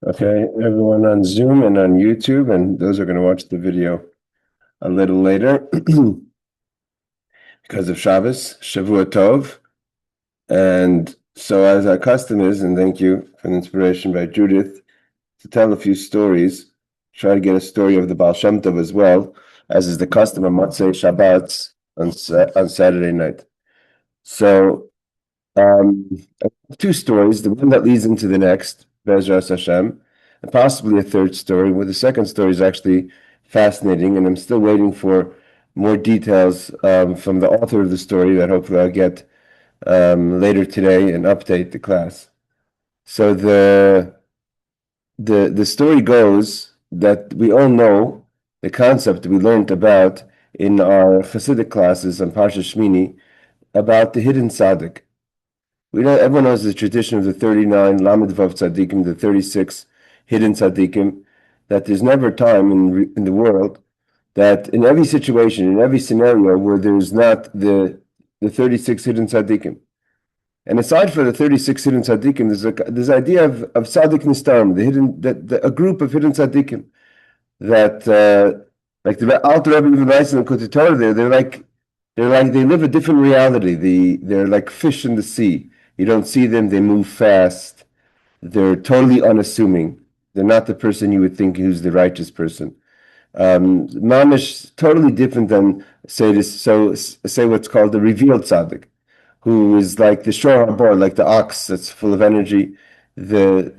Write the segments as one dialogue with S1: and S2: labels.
S1: Okay, everyone on Zoom and on YouTube, and those are going to watch the video a little later because of Shabbos, Shavua Tov. And so, as our custom is, and thank you for the inspiration by Judith to tell a few stories, try to get a story of the Baal Shem Tov as well, as is the custom of Motzaei Shabbat on Saturday night. So, um, two stories, the one that leads into the next, Chazaras HaShatz, and possibly a third story, where the second story is actually fascinating, and I'm still waiting for more details from the author of the story that hopefully I'll get later today and update the class. So the story goes that we all know the concept we learned about in our Hasidic classes on Parsha Shmini about the hidden tzaddik. We know everyone knows the tradition of the 39 Lamed Vav tzaddikim, the 36 hidden tzaddikim, that there's never a time in the world that in every situation, in every scenario where there's not the 36 hidden tzaddikim. And aside from the 36 hidden tzaddikim, there's idea of tzaddik nistam, a group of hidden tzaddikim that like the Alter Rebbe even writes in the Kitzur Shulchan Aruch, they live a different reality. They're like fish in the sea. You don't see them, they move fast. They're totally unassuming. They're not the person you would think who's the righteous person. Mamish totally different than say what's called the revealed tzaddik, who is like the shor habor, like the ox that's full of energy. The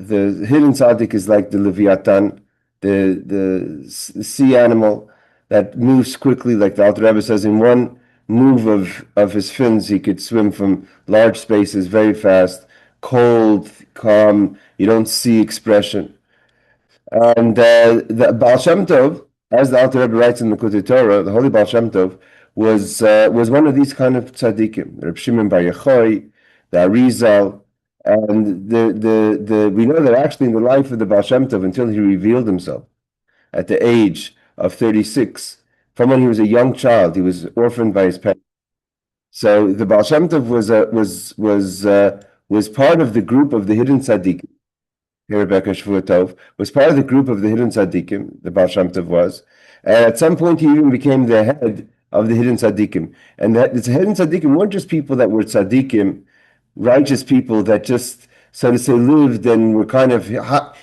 S1: hidden tzaddik is like the leviathan, the sea animal that moves quickly, like the Alter Rebbe says, in one move of his fins, he could swim from large spaces very fast, cold, calm, you don't see expression. And the Baal Shem Tov, as the Alter Rebbe writes in the Kitzur Torah, the Holy Baal Shem Tov was one of these kind of tzaddikim, Reb Shimon Bar Yochai, the Arizal, and we know that actually in the life of the Baal Shem Tov, until he revealed himself at the age of 36, from when he was a young child, he was orphaned by his parents. So the Baal Shem Tov was part of the group of the hidden tzaddikim. Rebecca Shavua Tov was part of the group of the hidden tzaddikim. The Baal Shem Tov was, and at some point he even became the head of the hidden tzaddikim. And the hidden tzaddikim weren't just people that were tzaddikim, righteous people that just, so to say, lived and were kind of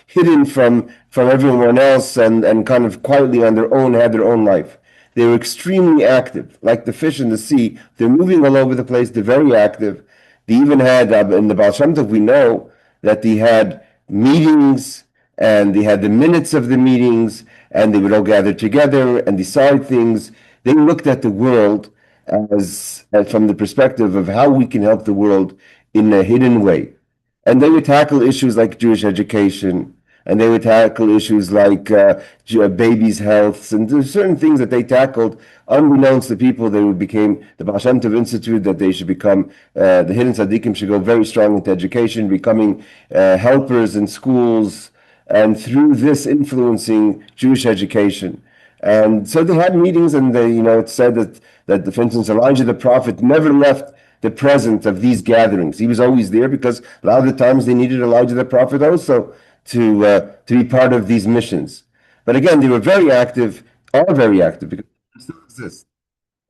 S1: hidden from everyone else and kind of quietly on their own, had their own life. They were extremely active, like the fish in the sea. They're moving all over the place. They're very active. They even had, in the Baal Shem Tov, we know that they had meetings and they had the minutes of the meetings and they would all gather together and decide things. They looked at the world as from the perspective of how we can help the world in a hidden way. And they would tackle issues like Jewish education, and they would tackle issues like babies' health, and there's certain things that they tackled unbeknownst to people. They became the Baal Shem Tov Institute, that they should become, the hidden tzaddikim should go very strong into education, becoming helpers in schools, and through this influencing Jewish education. And so they had meetings, and they, it's said that for instance, Elijah the prophet never left the presence of these gatherings. He was always there because a lot of the times they needed Elijah the prophet also to be part of these missions. But again, they were very active, are very active, because they still exist.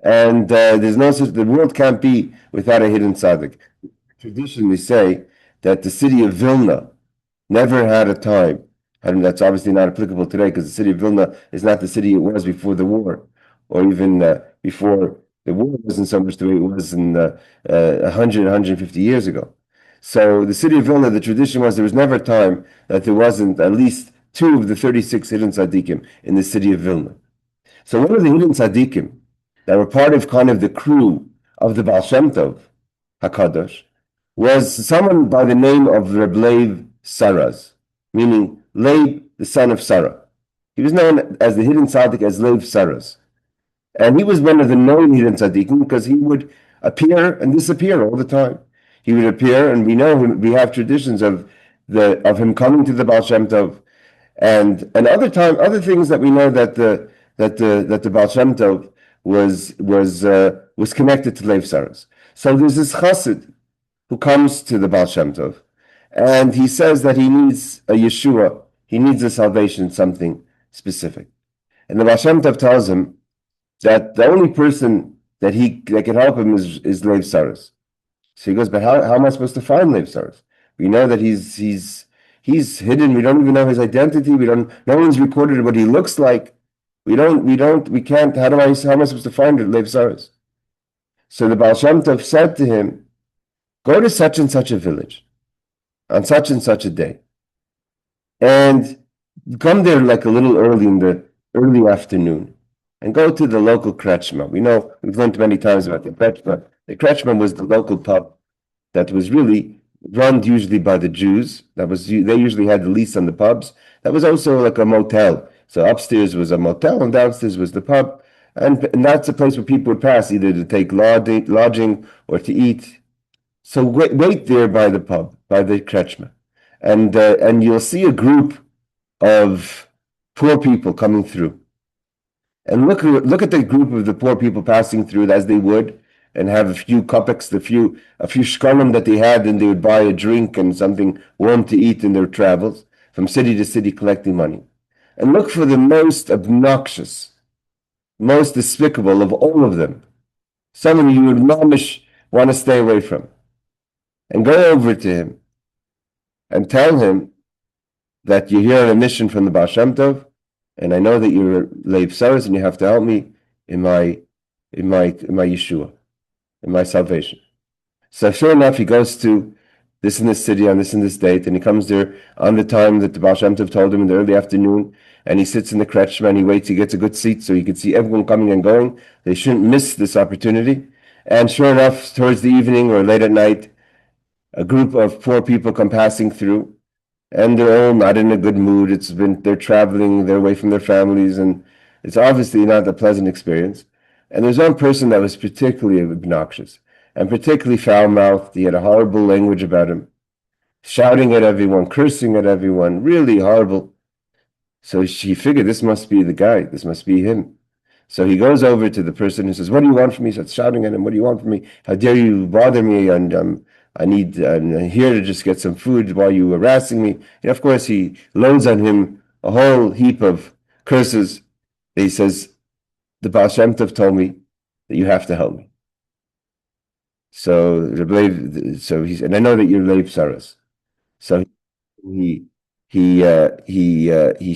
S1: And there's no such, the world can't be without a hidden tzaddik. Traditionally say that the city of Vilna never had a time, and that's obviously not applicable today because the city of Vilna is not the city it was before the war, or even before the war wasn't so much the way it was in 150 years ago. So the city of Vilna, the tradition was there was never a time that there wasn't at least 2 of the 36 hidden tzaddikim in the city of Vilna. So one of the hidden tzaddikim that were part of kind of the crew of the Baal Shem Tov HaKadosh was someone by the name of Reb Leib Saraz, meaning Leib, the son of Sarah. He was known as the hidden tzaddik as Leib Saraz. And he was one of the known hidden tzaddikim because he would appear and disappear all the time. He would appear, and we know him, we have traditions of him coming to the Baal Shem Tov, and other things that we know that the Baal Shem Tov was connected to Leib Saras. So there's this chassid who comes to the Baal Shem Tov, and he says that he needs a Yeshua He needs a salvation, something specific. And the Baal Shem Tov tells him that the only person that can help him is Lev Saras. So he goes, but how am I supposed to find Lev Saras? We know that he's hidden. We don't even know his identity. No one's recorded what he looks like. We can't. How am I supposed to find Lev Saras? So the Baal Shem Tov said to him, go to such and such a village on such and such a day, and come there like a little early in the early afternoon, and go to the local krechma. We know, we've learned many times about the krechma. The krechma was the local pub that was really run usually by the Jews. They usually had the lease on the pubs. That was also like a motel. So upstairs was a motel and downstairs was the pub. And that's a place where people would pass either to take lodging or to eat. So wait there by the pub, by the krechma. And you'll see a group of poor people coming through. And look at the group of the poor people passing through as they would, and have a few kopecks, a few shkalim that they had, and they would buy a drink and something warm to eat in their travels from city to city collecting money. And look for the most obnoxious, most despicable of all of them, someone you would mamish want to stay away from, and go over to him and tell him that you're here on a mission from the Baal Shem Tov, and I know that you're Lev Saras and you have to help me in my Yeshua, in my salvation. So sure enough, he goes to this in this city on this and this date, and he comes there on the time that the Baal Shem Tov told him in the early afternoon, and he sits in the krechma and he waits, he gets a good seat so he can see everyone coming and going. They shouldn't miss this opportunity. And sure enough, towards the evening or late at night, a group of poor people come passing through, and they're all not in a good mood. They're traveling, they're away from their families, and it's obviously not a pleasant experience. And there's one person that was particularly obnoxious and particularly foul-mouthed. He had a horrible language about him, shouting at everyone, cursing at everyone, really horrible. So she figured this must be the guy, this must be him. So he goes over to the person and says, what do you want from me? He starts shouting at him, what do you want from me? How dare you bother me? And I'm here to just get some food while you were harassing me. And of course, he loads on him a whole heap of curses. He says, the Baal Shem Tov told me that you have to help me. And I know that you're Lev Saras. So he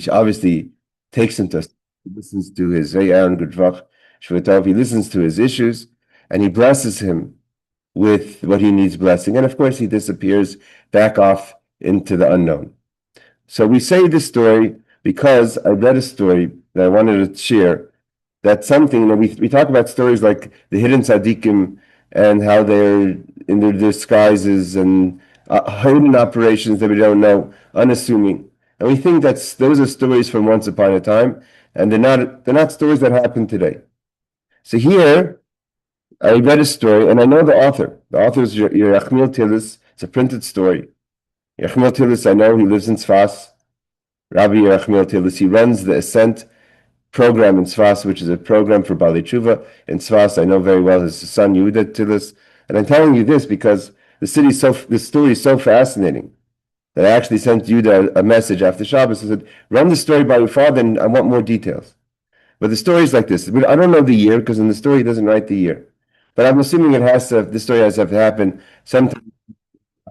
S1: obviously takes him to, he listens to his he listens to his issues, and he blesses him with what he needs blessing. And of course, he disappears back off into the unknown. So we say this story because I read a story that I wanted to share. That's something that we talk about stories like the hidden tzaddikim and how they're in their disguises and hidden operations that we don't know, unassuming. And we think those are stories from once upon a time, and they're not stories that happen today. So here, I read a story, and I know the author. The author is Yerachmiel Tillis. It's a printed story. Yerachmiel Tillis, I know, he lives in Tzfas. Rabbi Yerachmiel Tillis, he runs the Ascent program in Tzfas, which is a program for Baalei Tshuva in Tzfas. I know very well his son Yehuda Tillis, and I'm telling you this because this story is so fascinating that I actually sent Yehuda a message after Shabbos. I said, "Run the story by your father, and I want more details." But the story is like this. I don't know the year because in the story he doesn't write the year, but I'm assuming this story has to have happened sometime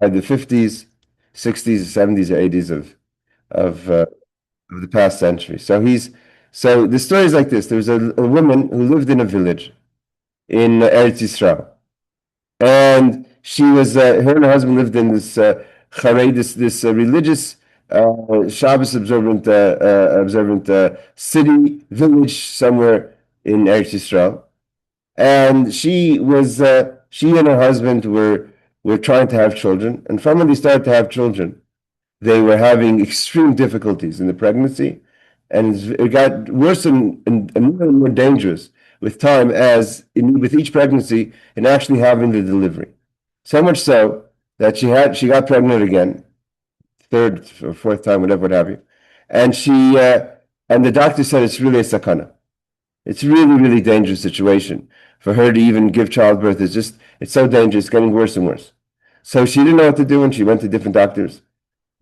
S1: in the 50s, 60s, 70s, or 80s of the past century. So the story is like this. There was a woman who lived in a village in Eretz Yisrael. And she was, her and her husband lived in this this religious Shabbos observant city, village somewhere in Eretz Yisrael. And she and her husband were trying to have children. And from when they started to have children, they were having extreme difficulties in the pregnancy. And it got worse and more and more dangerous with time with each pregnancy and actually having the delivery. So much so that she got pregnant again, third or fourth time, whatever, what have you. And and the doctor said it's really a sakana. It's really, really dangerous situation for her to even give childbirth. It's so dangerous, it's getting worse and worse. So she didn't know what to do, and she went to different doctors.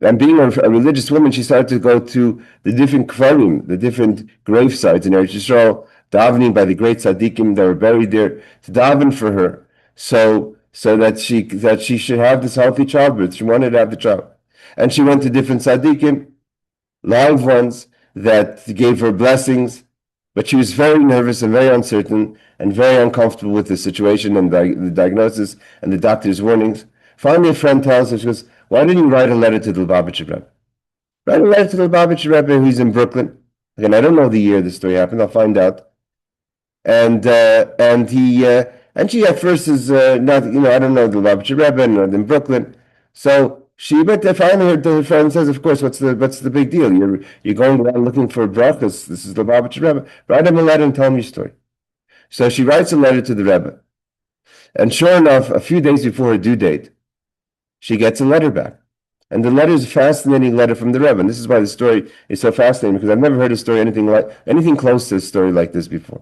S1: And being a religious woman, she started to go to the different kvarim, the different grave sites in Eretz Yisrael, davening by the great tzaddikim that were buried there, to daven for her, so that she should have this healthy childbirth. She wanted to have the child, and she went to different tzaddikim, live ones, that gave her blessings, but she was very nervous and very uncertain and very uncomfortable with the situation and the diagnosis and the doctor's warnings. Finally, a friend tells her, she goes, "Why didn't you write a letter to the Lubavitcher Rebbe? Write a letter to the Lubavitcher Rebbe who's in Brooklyn." Again, I don't know the year the story happened. I'll find out. And she at first is not, I don't know the Lubavitcher Rebbe, not in Brooklyn. So she, but finally her friend says, "Of course, what's the big deal? You're going around looking for brachas. This is the Lubavitcher Rebbe. Write him a letter and tell him your story." So she writes a letter to the Rebbe, and sure enough, a few days before her due date, she gets a letter back. And the letter is a fascinating letter from the Rebbe. And this is why the story is so fascinating, because I've never heard a story anything close to a story like this before.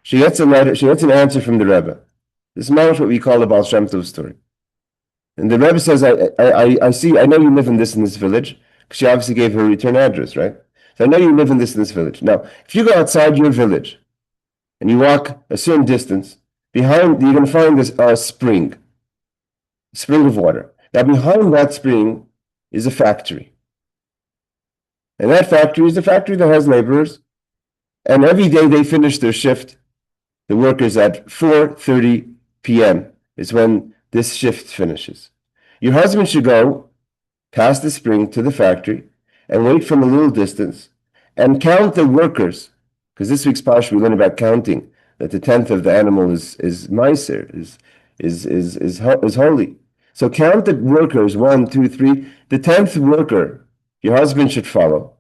S1: She gets a letter, she gets an answer from the Rebbe. This is what we call the Baal Shem Tov story. And the Rebbe says, I know you live in this village, because she obviously gave her return address, right? So I know you live in this village. Now, if you go outside your village and you walk a certain distance, behind you're going to find this spring of water. Now, behind that spring is a factory. And that factory is a factory that has laborers. And every day they finish their shift. The workers at 4:30 p.m. is when this shift finishes. Your husband should go past the spring to the factory and wait from a little distance and count the workers. Because this week's parsha we learn about counting, that the 10th of the animal is meiser, is holy. So count the workers, 1, 2, 3. The 10th worker, your husband should follow.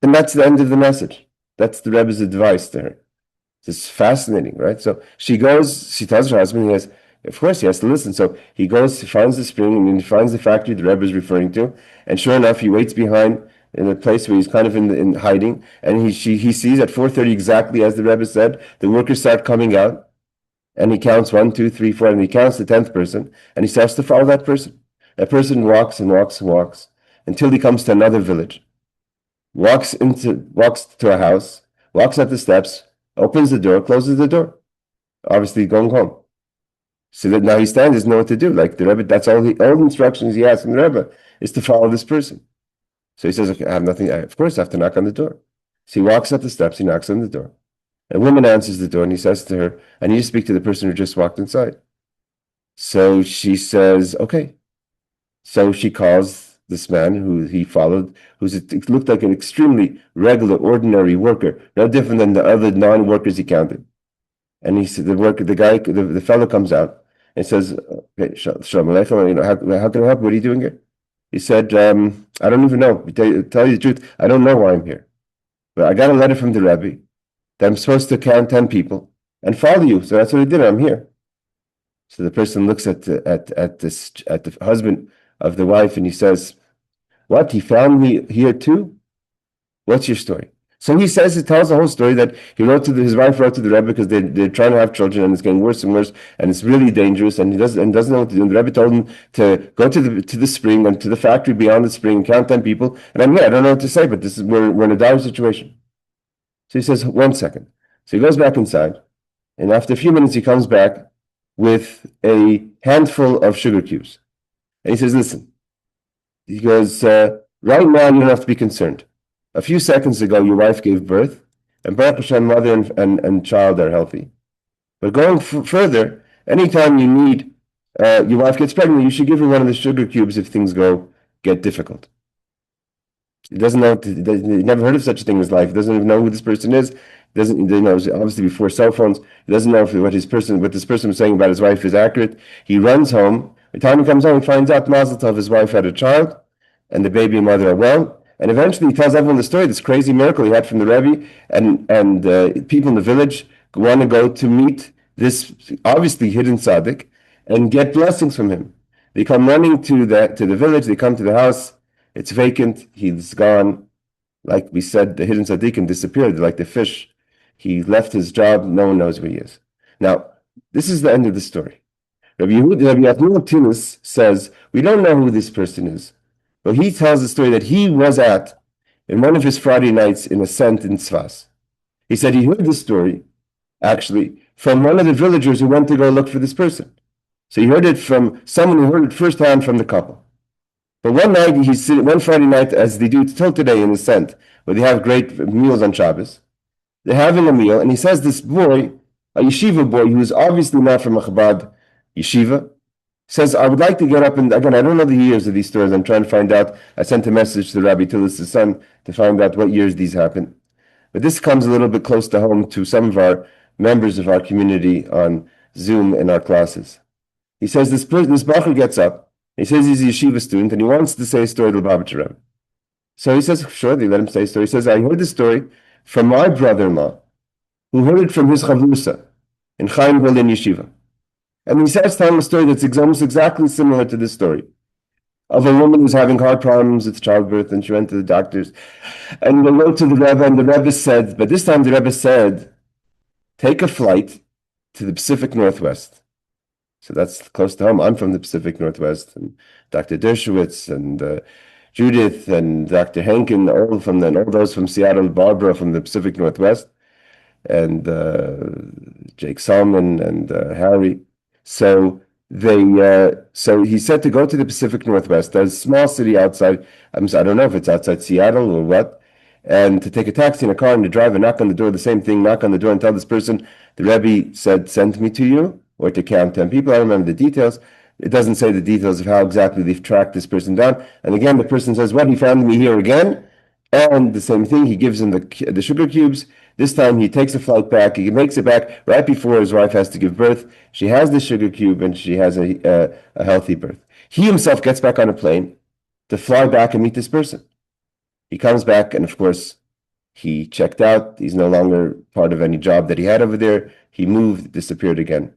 S1: And that's the end of the message. That's the Rebbe's advice to her. It's fascinating, right? So she goes, she tells her husband, of course he has to listen. So he goes, he finds the spring, and he finds the factory the Rebbe is referring to. And sure enough, he waits behind in a place where he's kind of in hiding. And he sees at 4:30, exactly as the Rebbe said, the workers start coming out. And he counts 1, 2, 3, 4, and he counts the 10th person, and he starts to follow that person. That person walks and walks and walks until he comes to another village. Walks to a house, walks up the steps, opens the door, closes the door. Obviously going home. So that now he stands, doesn't know what to do. Like the Rebbe, that's all the instructions he has from the Rebbe is to follow this person. So he says, "Okay, I have nothing. Of course, I have to knock on the door." So he walks up the steps, he knocks on the door. A woman answers the door, and he says to her, "I need to speak to the person who just walked inside." So she says, "Okay." So she calls this man who he followed, it looked like an extremely regular, ordinary worker, no different than the other non-workers he counted. And he said, the fellow comes out and says, "Okay, Shalom Aleichem, how can I help? What are you doing here?" He said, "I don't even know. Tell you the truth, I don't know why I'm here. But I got a letter from the Rebbe that I'm supposed to count 10 people and follow you. So that's what I did. I'm here." So the person looks at the husband of the wife, and he says, "What? He found me here too? What's your story?" So he tells the whole story that his wife wrote to the Rebbe because they're trying to have children, and it's getting worse and worse, and it's really dangerous, and he doesn't know what to do. And the Rebbe told him to go to the spring and to the factory beyond the spring and count 10 people. And I'm here. I don't know what to say, but we're in a dire situation. So he says, "1 second." So he goes back inside, and after a few minutes, he comes back with a handful of sugar cubes. And he says, "Listen," he goes, "right now, you don't have to be concerned. A few seconds ago, your wife gave birth, and Baruch Hashem, mother and child are healthy. But going further, anytime you need, your wife gets pregnant, you should give her one of the sugar cubes if things get difficult." He doesn't know. He never heard of such a thing in his life. He doesn't even know who this person is. He knows obviously before cell phones. He doesn't know what this person was saying about his wife is accurate. He runs home. By the time he comes home, he finds out Mazel Tov, his wife had a child, and the baby and mother are well. And eventually, he tells everyone the story, this crazy miracle he had from the Rebbe, and people in the village want to go to meet this obviously hidden tzaddik and get blessings from him. They come running to the village. They come to the house. It's vacant. He's gone. Like we said, the hidden tzaddikim disappeared like the fish. He left his job. No one knows where he is. Now, this is the end of the story. Rabbi Yahuda Tinus says, we don't know who this person is, but he tells the story that he was at in one of his Friday nights in a scent in Tzfas. He said he heard this story, actually, from one of the villagers who went to go look for this person. So he heard it from someone who heard it firsthand from the couple. But one night, one Friday night, as they do till today in the scent, where they have great meals on Shabbos, they're having a meal, and he says this boy, a yeshiva boy, who is obviously not from a Chabad yeshiva, says, I would like to get up, and again, I don't know the years of these stories. I'm trying to find out. I sent a message to Rabbi Tillis' son to find out what years these happened. But this comes a little bit close to home to some of our members of our community on Zoom in our classes. He says this Bacher gets up, he says he's a yeshiva student, and he wants to say a story to the Lubavitcher Rebbe. So he says, sure, they let him say a story. He says, I heard this story from my brother-in-law, who heard it from his chavrusa in Chaim Berlin Yeshiva. And he starts telling a story that's almost exactly similar to this story of a woman who's having heart problems with childbirth, and she went to the doctors. And they wrote to the Rebbe, and the Rebbe said, but this time the Rebbe said, take a flight to the Pacific Northwest. So that's close to home. I'm from the Pacific Northwest, and Dr. Dershowitz, and Judith, and Dr. Henkin, all those from Seattle, Barbara from the Pacific Northwest, and Jake Salmon, and Harry. So so he said to go to the Pacific Northwest, a small city outside. I don't know if it's outside Seattle or what, and to take a taxi in a car and to drive and knock on the door. The same thing, knock on the door and tell this person, the Rebbe said, send me to you, or to count 10 people. I don't remember the details. It doesn't say the details of how exactly they've tracked this person down. And again, the person says, what? He found me here again. And the same thing, he gives him the sugar cubes. This time he takes a flight back. He makes it back right before his wife has to give birth. She has the sugar cube, and she has a healthy birth. He himself gets back on a plane to fly back and meet this person. He comes back, and of course, he checked out. He's no longer part of any job that he had over there. He moved, disappeared again.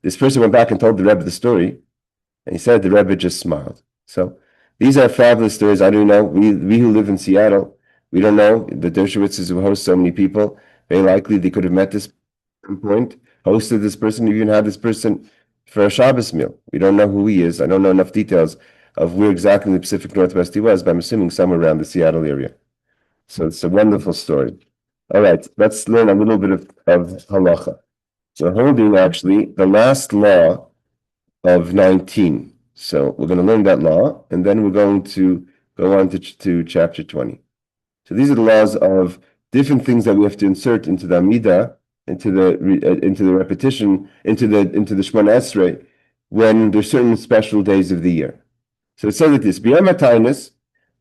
S1: This person went back and told the Rebbe the story, and he said the Rebbe just smiled. So these are fabulous stories. I don't know. We who live in Seattle, we don't know. The Dershowitzes who host so many people, very likely they could have met this point, hosted this person, even had this person for a Shabbos meal. We don't know who he is. I don't know enough details of where exactly in the Pacific Northwest he was, but I'm assuming somewhere around the Seattle area. So it's a wonderful story. All right, let's learn a little bit of halacha. So we're holding actually the last law of 19. So we're going to learn that law, and then we're going to go on to chapter 20. So these are the laws of different things that we have to insert into the Amidah, into the repetition, into the Shemoneh Esrei, when there's certain special days of the year. So it says like this: B'yom HaTainus,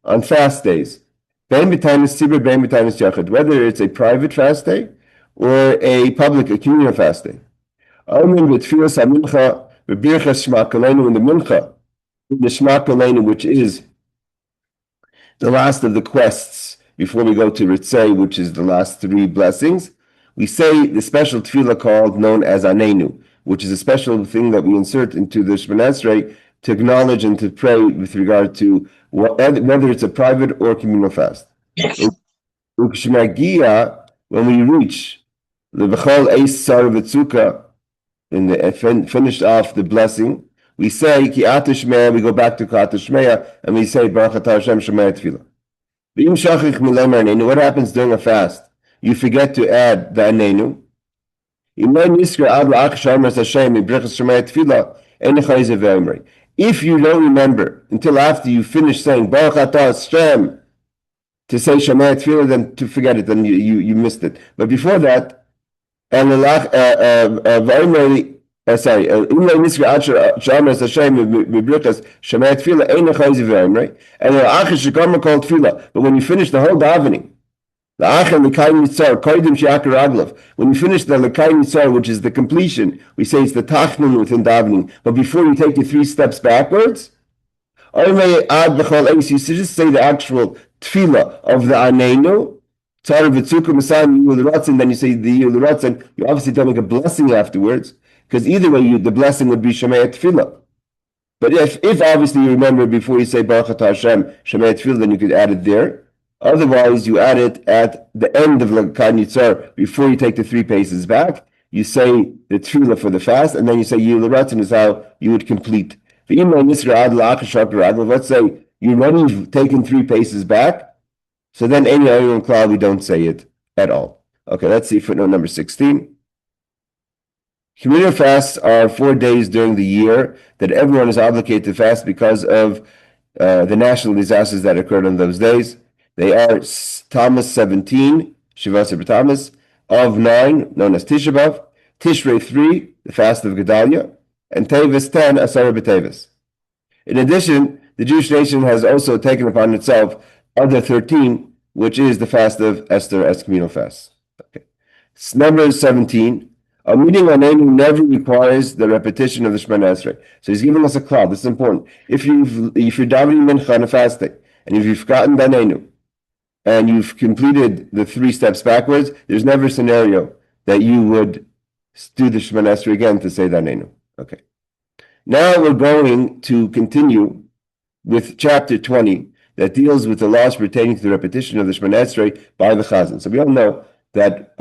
S1: on fast days, bein b'tainus tzibur, bein b'tainus yachad, whether it's a private fast day or a communal fast day. Omen b'tfilas hamincha b'birchas Shema Koleinu, in the mincha, the Shema Koleinu, which is the last of the quests before we go to Ritzei, which is the last 3 blessings. We say the special tefillah known as Anenu, which is a special thing that we insert into the Shemoneh Esrei to acknowledge and to pray with regard to whether it's a private or communal fast. When we reach the B'chol Eis Sar V'Tzuka, in the finished off the blessing, we say Ki Ata Shmeya, we go back to Ki Ata Shmeya, and we say Baruch Atah Hashem Shomei Tefillah. V'im Shachich Milei Anenu, what happens during a fast? You forget to add the Anenu. If you don't remember until after you finish saying Baruch Atah Hashem to say Shomei Tefillah, then to forget it, then you missed it. But before that, and but when you finish the whole davening, when you finish the L'kai Nitzar, which is the completion, we say it's the tachnun within davening. But before you take the 3 steps backwards, you just say the actual tefillah of the Anenu, then you say the Yuluratzin. You obviously don't make a blessing afterwards, because either way, the blessing would be Shemei Tefillah. But if obviously you remember before you say Baruch Atah Hashem Shemei Tefillah, then you could add it there. Otherwise, you add it at the end of L'kai Nitzar before you take the 3 paces back, you say the tefillah for the fast, and then you say Yilul Ratzon is how you would complete. Let's say you've already taken 3 paces back, so then any other cloud we don't say it at all. Okay, let's see footnote number 16. Communal fasts are 4 days during the year that everyone is obligated to fast because of the national disasters that occurred on those days. They are Tammuz 17, Shivasar B'Tammuz, Av 9, known as Tisha B'Av, Tishrei 3, the fast of Gedalia, and Teves 10, Asara B'Teves. In addition, the Jewish nation has also taken upon itself other 13, which is the fast of Esther as communal fast. Okay. Number 17. A meeting on Einu never requires the repetition of the Shemoneh Esrei. So he's giving us a cloud. This is important. If you're davening mincha on a fast day, and if you've forgotten the Einu, and you've completed the 3 steps backwards, there's never a scenario that you would do the Shemoneh Esrei again to say the Einu. Okay. Now we're going to continue with chapter 20 that deals with the laws pertaining to the repetition of the Shemoneh Esrei by the Chazzan. So we all know that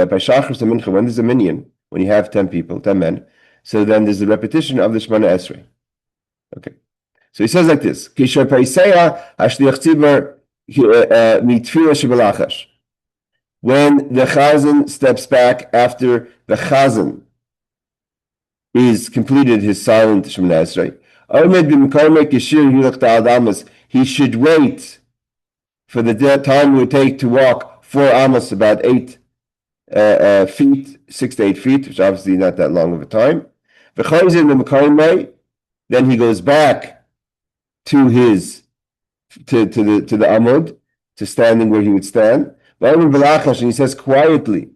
S1: by Shachris and Mincha, when there's a minyan, when you have 10 people, 10 men, so then there's the repetition of the Shemoneh Esrei. Okay. So he says like this, when the Chazzan steps back after the Chazzan is completed his silent Shemoneh Esrei, he should wait for the time it would take to walk 4 amos, about 8 feet, 6 to 8 feet, which obviously not that long of a time. Then he goes back to his to the amud, to standing where he would stand. And he says quietly,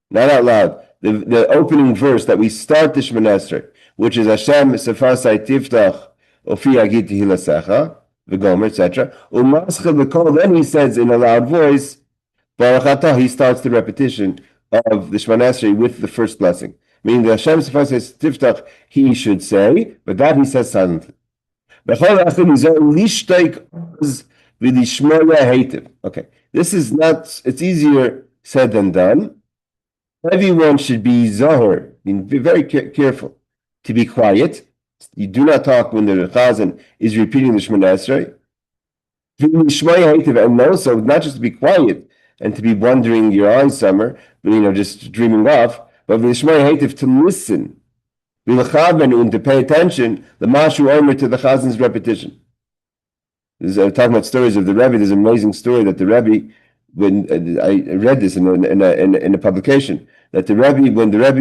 S1: not out loud, the opening verse that we start the Shemoneh Esrei, which is Hashem sefasai tiftach ofi agid tehilasecha v'gomer, etc. Then he says in a loud voice, Baruch atah, he starts the repetition of the Shemoneh Esrei with the first blessing. Meaning the Hashem sefasai tiftach he should say, but that he says silently. Okay, this is not, it's easier said than done. Everyone should be zahar, be very careful to be quiet. You do not talk when the Chazzan is repeating the Shemoneh Esrei. And also, not just to be quiet and to be wandering your eyes somewhere, but just dreaming off, but to listen, and to pay attention, the Mashu Omer to the Chazzan's repetition. Talking about stories of the Rebbe. There's an amazing story that the Rebbe, when I read this in a publication, that the Rebbe, when the Rebbe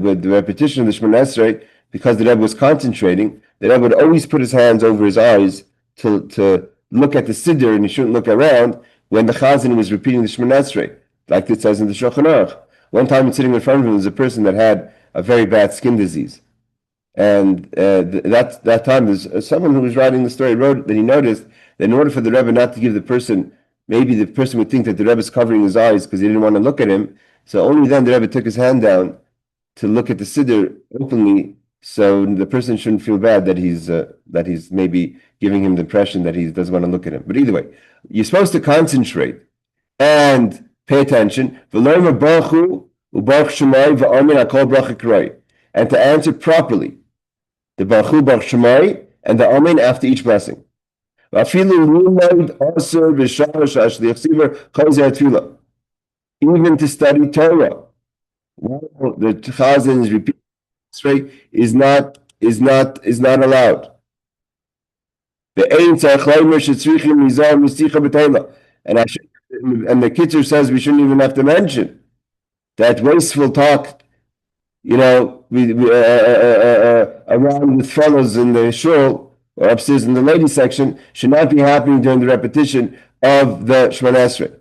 S1: with the repetition of the Shemoneh Esrei, because the Rebbe was concentrating, the Rebbe would always put his hands over his eyes to look at the Siddur, and he shouldn't look around when the Chazzan was repeating the Shemoneh Esrei, like it says in the Shulchan Aruch. One time, sitting in front of him was a person that had a very bad skin disease. And that time, there's someone who was writing the story wrote that he noticed that in order for the Rebbe not to give the person, maybe the person would think that the Rebbe is covering his eyes because he didn't want to look at him. So only then the Rebbe took his hand down to look at the Siddur openly, so the person shouldn't feel bad that he's maybe giving him the impression that he doesn't want to look at him. But either way, you're supposed to concentrate and pay attention. And to answer properly the Baruch Hu, Baruch Shemai, and the Amen after each blessing. Even to study Torah, while the Chazzan is repeating straight, is not allowed. And the Kitzur says we shouldn't even have to mention that wasteful talk, around with fellows in the shul or upstairs in the ladies section, should not be happening during the repetition of the Shemoneh Esrei.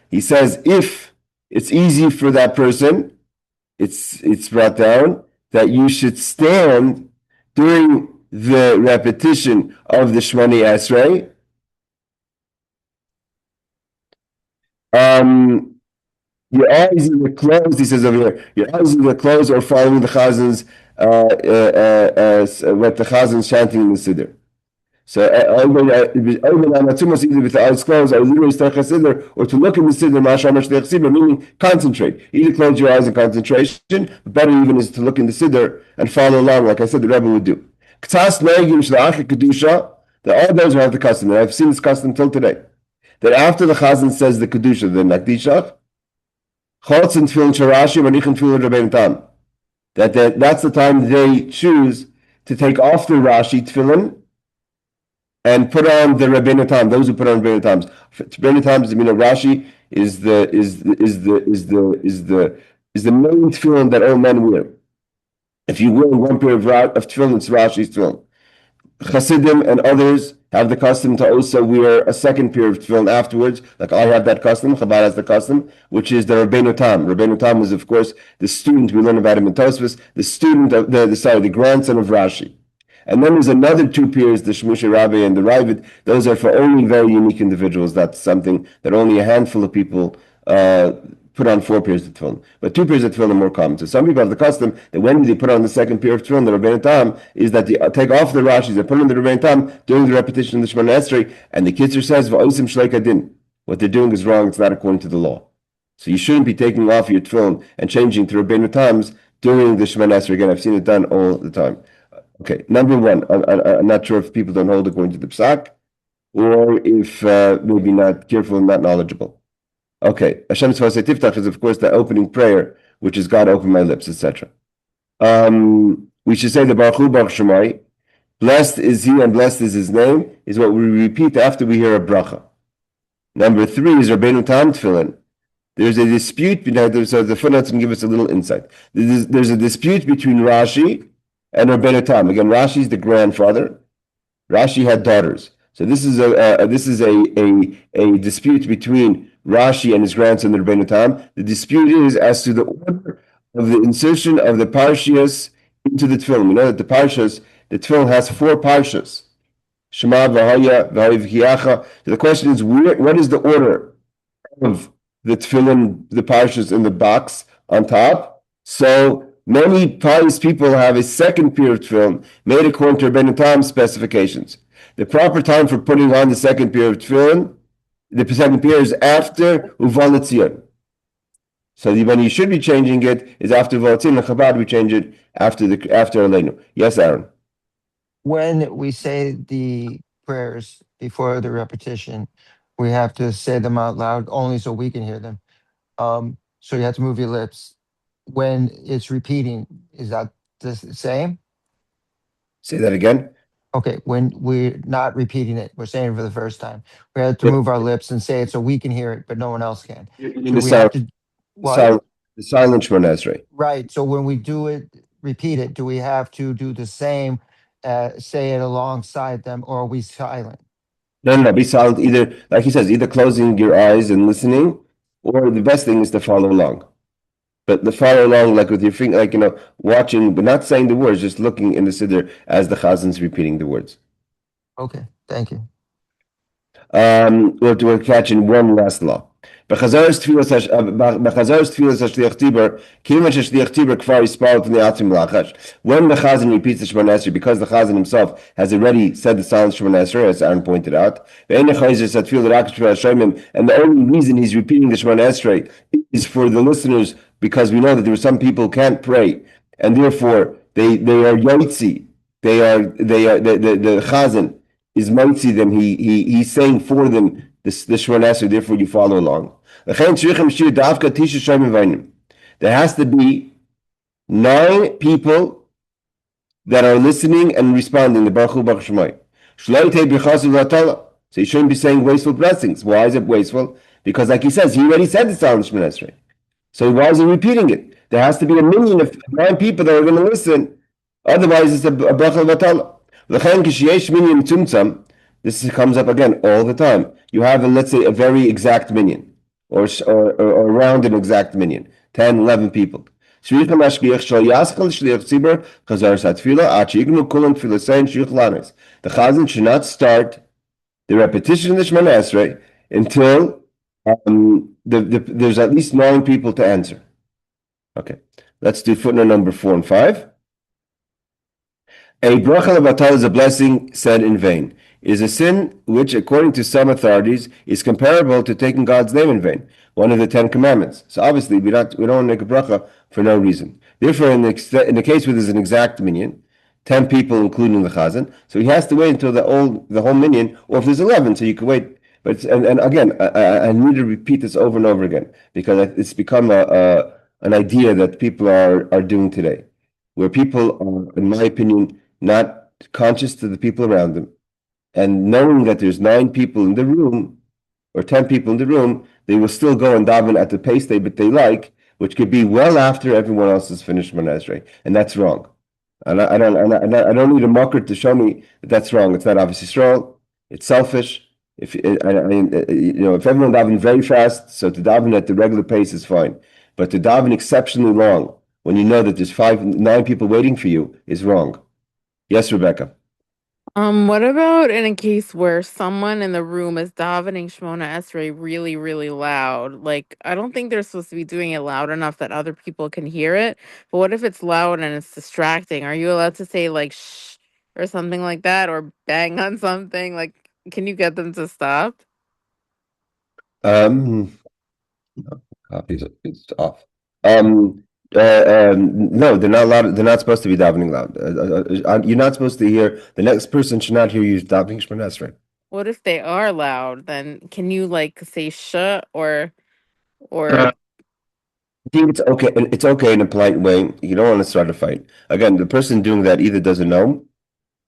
S1: He says if it's easy for that person, it's brought down that you should stand during the repetition of the Shemoneh Esrei. Your eyes either closed, he says over here, your eyes either closed or following the Chazzan's, what the Chazzan's chanting in the Siddur. So either with the eyes closed, or literally start Siddur, or to look in the Siddur, meaning concentrate. Either close your eyes in concentration, but better even is to look in the Siddur and follow along, like I said the Rebbe would do. There are those who have the custom, and I've seen this custom till today, that after the Chazzan says the Kedusha, the Nakdishach, Chotz and Tefillin Sharashi, Manich and Tefillin Rabbeinu Tam. That's the time they choose to take off the Rashi Tefillin and put on the Rabbeinu Tam. Those who put on Rabbeinu Tams. Rabbeinu Tams, Rashi is the main tefillin that all men wear. If you wear one pair of tefillin, it's Rashi's tefillin. Chassidim and others have the custom to also wear a second pair of tefillin afterwards. Like I have that custom, Chabad has the custom, which is the Rabbeinu Tam. Rabbeinu Tam is, of course, the student, we learn about him in Tosfos, the student of the grandson of Rashi. And then there's another two pairs, the Shmoshe Rabbi and the Ravid. Those are for only very unique individuals. That's something that only a handful of people put on 4 pairs of tefillin. But 2 pairs of tefillin are more common. So some people have the custom that when they put on the second pair of tefillin, the Rabbeinu Tam, is that they take off the Rashis, they put on the Rabbeinu Tam during the repetition of the Shemoneh Esrei, and the Kitzur says, V'osim shleik adin. What they're doing is wrong, it's not according to the law. So you shouldn't be taking off your tefillin and changing to Rabbeinu Tams during the Shemoneh Esrei. Again, I've seen it done all the time. Okay, number one, I'm not sure if people don't hold according to the Psak, or if maybe not careful and not knowledgeable. Okay, Hashem Tzvasei Tiftach is, of course, the opening prayer, which is God open my lips, etc. We should say the Baruch Hu Baruch Shemai, blessed is he and blessed is his name, is what we repeat after we hear a bracha. Number 3 is Rabbeinu Tam Tefillin. There's a dispute, so the footnotes can give us a little insight. There's a dispute between Rashi and Rabbeinu Tam. Again, Rashi is the grandfather. Rashi had daughters. So this is a dispute between Rashi and his grandson, the Rabbeinu Tam. The dispute is as to the order of the insertion of the parshias into the tefillin. We know that the tefillin has 4 parshas. Shema, V'haya, V'haya, so the question is, what is the order of the tefillin, the parshas in the box on top? So many pious people have a second pair of tefillin made according to Rabbeinu Tam's specifications. The proper time for putting on the second pair of tefillin, the second pair is after Uval Etzion. So when you should be changing it is after Uval Etzion. In Chabad we change it after Aleinu. Yes, Aaron.
S2: When we say the prayers before the repetition, we have to say them out loud only so we can hear them. So you have to move your lips. When it's repeating, is that the same?
S1: Say that again.
S2: Okay, when we're not repeating it, we're saying it for the first time. We have to move our lips and say it so we can hear it, but no one else can.
S1: The silent Shemoneh Esrei.
S2: Right. So when we do it, repeat it, do we have to do the same, say it alongside them, or are we silent?
S1: No, be silent. Either, like he says, either closing your eyes and listening, or the best thing is to follow along. But the follow along, like with your finger, like, watching, but not saying the words, just looking in the Siddur as the Chazan's repeating the words.
S2: Okay, thank you.
S1: We're catching one last law. Chazaras Tfilas HaShliach Tibur, Kfar Yispal T'nei Atzim Lachash. When the Chazan repeats the Shemoneh Esrei, because the Chazan himself has already said the silent Shemoneh Esrei, as Aaron pointed out, and the only reason he's repeating the Shemoneh Esrei is for the listeners, because we know that there are some people who can't pray, and therefore they are yotzi. The Chazan is mitzi them. He's saying for them the Shemoneh Esrei. Therefore, you follow along. There has to be 9 people that are listening and responding. The Baruch Hu Baruch Shemai. So you shouldn't be saying wasteful blessings. Why is it wasteful? Because, like he says, he already said the silent Shemoneh Esrei. So why is he repeating it? There has to be a million of 9 people that are going to listen. Otherwise, it's a bracha v'atala. This comes up again all the time. You have, let's say, a very exact minyan, or around an exact minyan, 10, 11 people. The Chazan should not start the repetition of the Shemoneh Esrei until there's at least 9 people to answer. Okay, let's do footnote number 4 and 5. A bracha levatal is a blessing said in vain. is a sin which, according to some authorities, is comparable to taking God's name in vain, one of the Ten Commandments. So obviously, we don't want to make a bracha for no reason. Therefore, in the case where there's an exact minyan, 10 people, including the Chazzan, so he has to wait until the whole minyan, or if there's 11, so you can wait. But and again, I need to repeat this over and over again because it's become an idea that people are doing today, where people are, in my opinion, not conscious to the people around them, and knowing that there's 9 people in the room or 10 people in the room, they will still go and daven at the pace they like, which could be well after everyone else has finished Shemoneh Esrei, and that's wrong. And I don't need a mocker to show me that that's wrong. It's not obviously Yisrael. It's selfish. If if everyone daven very fast, so to daven at the regular pace is fine. But to daven exceptionally long when you know that there's 9 people waiting for you is wrong. Yes, Rebecca.
S3: What about in a case where someone in the room is davening Shemoneh Esrei really, really loud? Like, I don't think they're supposed to be doing it loud enough that other people can hear it. But what if it's loud and it's distracting? Are you allowed to say like shh or something like that or bang on something? Like, can you get them to stop?
S1: Um, Copies it's off. No, they're not allowed. They're not supposed to be davening loud. You're not supposed to hear. The next person should not hear you davening Shemoneh Esrei.
S3: What if they are loud? Then can you like say shh or
S1: I think it's okay. It's okay in a polite way. You don't want to start a fight. Again, the person doing that either doesn't know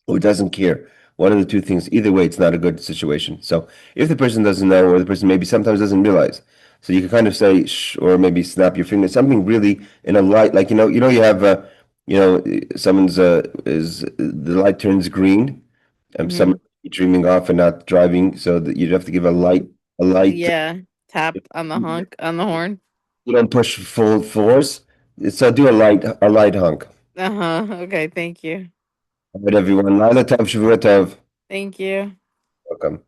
S1: or doesn't care. One of the two things. Either way, it's not a good situation. So if the person doesn't know, or the person maybe sometimes doesn't realize, so you can kind of say shh, or maybe snap your finger, something really in a light, like you have someone's is the light turns green, and
S3: Mhm.
S1: someone dreaming off and not driving, so that you'd have to give a light.
S3: Yeah, tap on the honk on the horn.
S1: You don't push full force. So do a light hunk.
S3: Uh-huh. Okay, thank you.
S1: All right, everyone. Laila tov, shavua tov.
S3: Thank you.
S1: Welcome.